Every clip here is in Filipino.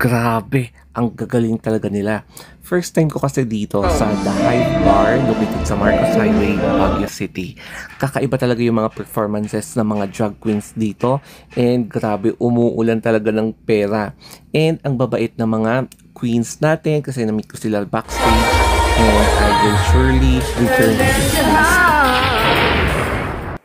Grabe, ang gagaling talaga nila. First time ko kasi dito sa The Hive Bar located sa Marcos Highway, Baguio City. Kakaiba talaga yung mga performances ng mga drag queens dito and grabe umuulan talaga ng pera. And ang babait ng mga queens natin kasi na-meet ko sila backstage and I will surely return to this place.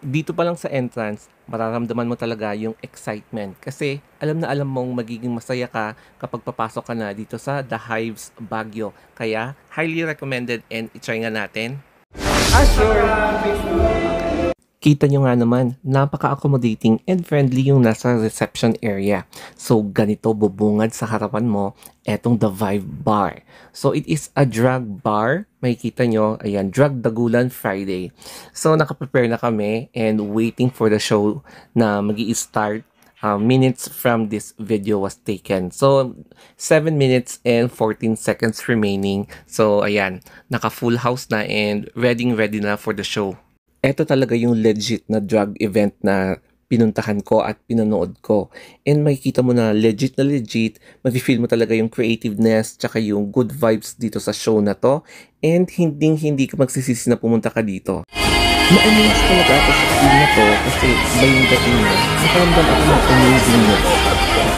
Dito pa lang sa entrance, mararamdaman mo talaga yung excitement kasi alam na alam mong magiging masaya ka kapag papasok ka na dito sa The Hives Baguio. Kaya, highly recommended and itry nga natin. Kita nyo nga naman, napaka-accommodating and friendly yung nasa reception area. So, ganito bubungad sa harapan mo, etong The Vibe Bar. So, it is a drag bar. Makikita nyo, ayan, Drag Dagulan Friday. So, nakaprepare na kami and waiting for the show na magi-start. Minutes from this video was taken. So, 7 minutes and 14 seconds remaining. So, ayan, naka-full house na and ready na for the show. Ito talaga yung legit na drag event na pinuntahan ko at pinanood ko. And makikita mo na legit, mafe-feel mo talaga yung creativeness tsaka yung good vibes dito sa show na to. And hindi ka magsisisi na pumunta ka dito. Na-amaze talaga ako sa film na to kasi iba yung dating niya. Nakaramdam ako ng amazingness.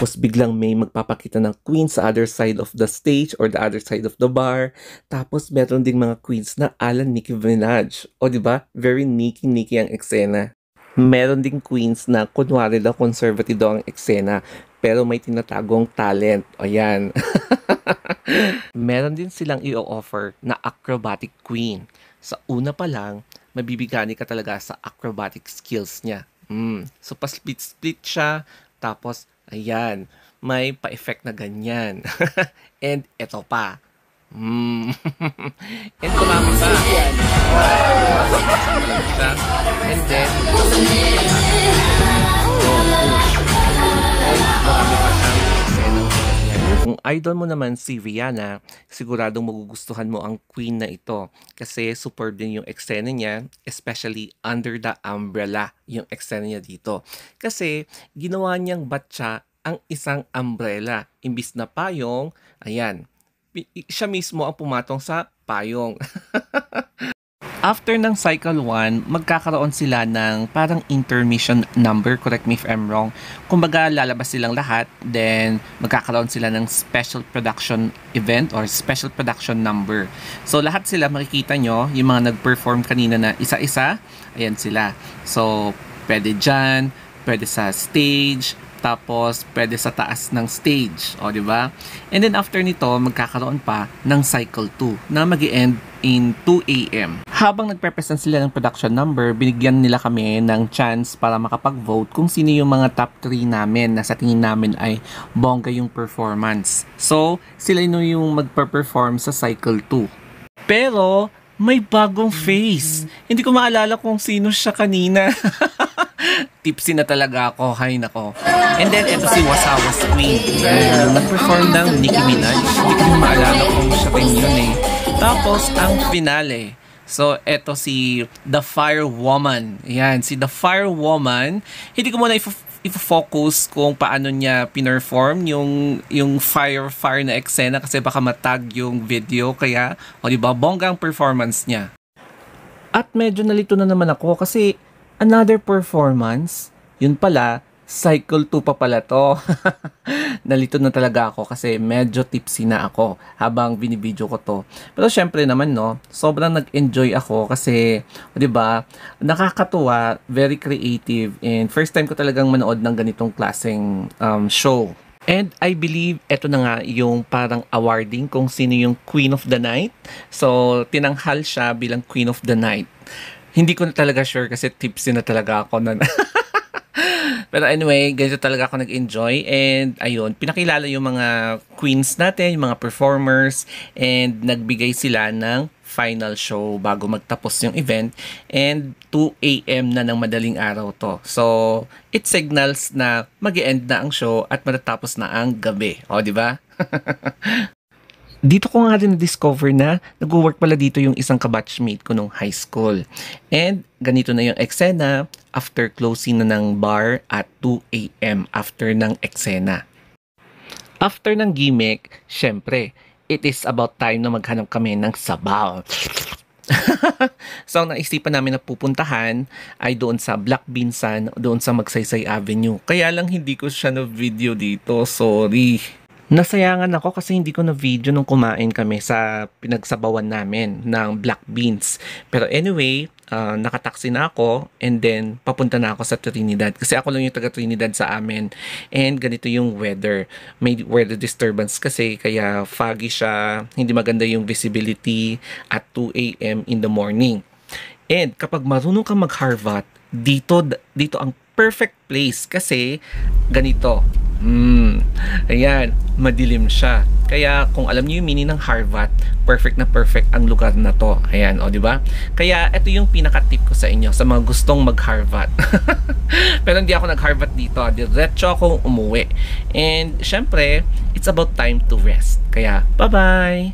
Tapos biglang may magpapakita ng queen sa other side of the stage or the other side of the bar. Tapos meron ding mga queens na ala Nicki Minaj. O diba? Very Nicki ang eksena. Meron ding queens na kunwari daw conservative daw ang eksena. Pero may tinatagong talent. O yan. Meron din silang i-offer na acrobatic queen. Sa una pa lang, mabibigani ka talaga sa acrobatic skills niya. So, pa-split siya. Tapos, ayan, may pa-effect na ganyan. And eto pa. And kumami pa. And then, kung idol mo naman si Rihanna, siguradong magugustuhan mo ang queen na ito kasi superb din yung eksena niya, especially under the umbrella yung eksena niya dito. Kasi ginawa niyang batya ang isang umbrella. Imbis na payong, ayan, siya mismo ang pumatong sa payong. After ng cycle 1, magkakaroon sila ng parang intermission number, correct me if I'm wrong. Kumbaga lalabas silang lahat, then magkakaroon sila ng special production event or special production number. So lahat sila makikita nyo, yung mga nag-perform kanina na isa-isa, ayan sila. So pwede dyan, pwede sa stage, tapos pwede sa taas ng stage, o di ba? And then after nito, magkakaroon pa ng cycle 2 na magi-end in 2 AM. Habang nagpe-present sila ng production number, binigyan nila kami ng chance para makapag-vote kung sino yung mga top 3 namin na sa tingin namin ay bongga yung performance. So, sila yung magpe-perform sa cycle 2. Pero, may bagong face. Hindi ko maalala kung sino siya kanina. Tipsy na talaga ako, hay nako. And then, eto si Wasawas Queen. Nag-perform ng Nicki Minaj. Hindi ko maalala kung siya rin yun eh. Tapos, ang finale. So, eto si The Fire Woman. Yan, si The Fire Woman. Hindi ko muna i-focus kung paano niya pinerform yung fire na eksena kasi baka matag yung video. Kaya, o diba, bongga ang performance niya. At medyo nalito na naman ako kasi another performance, yun pala, cycle 2 pa pala to. Nalito na talaga ako kasi medyo tipsy na ako habang binibideo ko to. Pero syempre naman no, sobrang nag-enjoy ako kasi, 'di ba? Nakakatuwa, very creative and first time ko talagang manood ng ganitong klaseng show. And I believe eto na nga yung parang awarding kung sino yung Queen of the Night. So, tinanghal siya bilang Queen of the Night. Hindi ko na talaga sure kasi tipsy na talaga ako na. Pero anyway, ganito talaga ako nag-enjoy and ayun, pinakilala yung mga queens natin, yung mga performers and nagbigay sila ng final show bago magtapos yung event and 2 AM na ng madaling araw to. So, it signals na mag-e-end na ang show at matatapos na ang gabi. O, di ba? Dito ko nga rin na-discover na nag-work pala dito yung isang kabatchmate ko nung high school. And ganito na yung eksena after closing na ng bar at 2 AM after ng eksena. After ng gimmick, syempre, it is about time na maghanap kami ng sabaw. So, ang naisipan namin na pupuntahan ay doon sa Black Binsan, doon sa Magsaysay Avenue. Kaya lang hindi ko siya na video dito, sorry. Nasayangan ako kasi hindi ko na video nung kumain kami sa pinagsabawan namin ng black beans. Pero anyway, nakataksi na ako and then papunta na ako sa Trinidad. Kasi ako lang yung taga Trinidad sa amin. And ganito yung weather. May weather disturbance kasi kaya foggy siya. Hindi maganda yung visibility at 2 a.m. in the morning. And kapag marunong kang mag-Harvat, dito ang perfect place kasi ganito. Ayan, madilim siya. Kaya kung alam niyo yung meaning ng Harvat, perfect na perfect ang lugar na to. Ayan, o di ba? Kaya ito yung pinaka-tip ko sa inyo sa mga gustong mag-Harvat. Pero hindi ako nag-Harvat dito, diretso akong umuwi. And syempre, it's about time to rest. Kaya, bye-bye!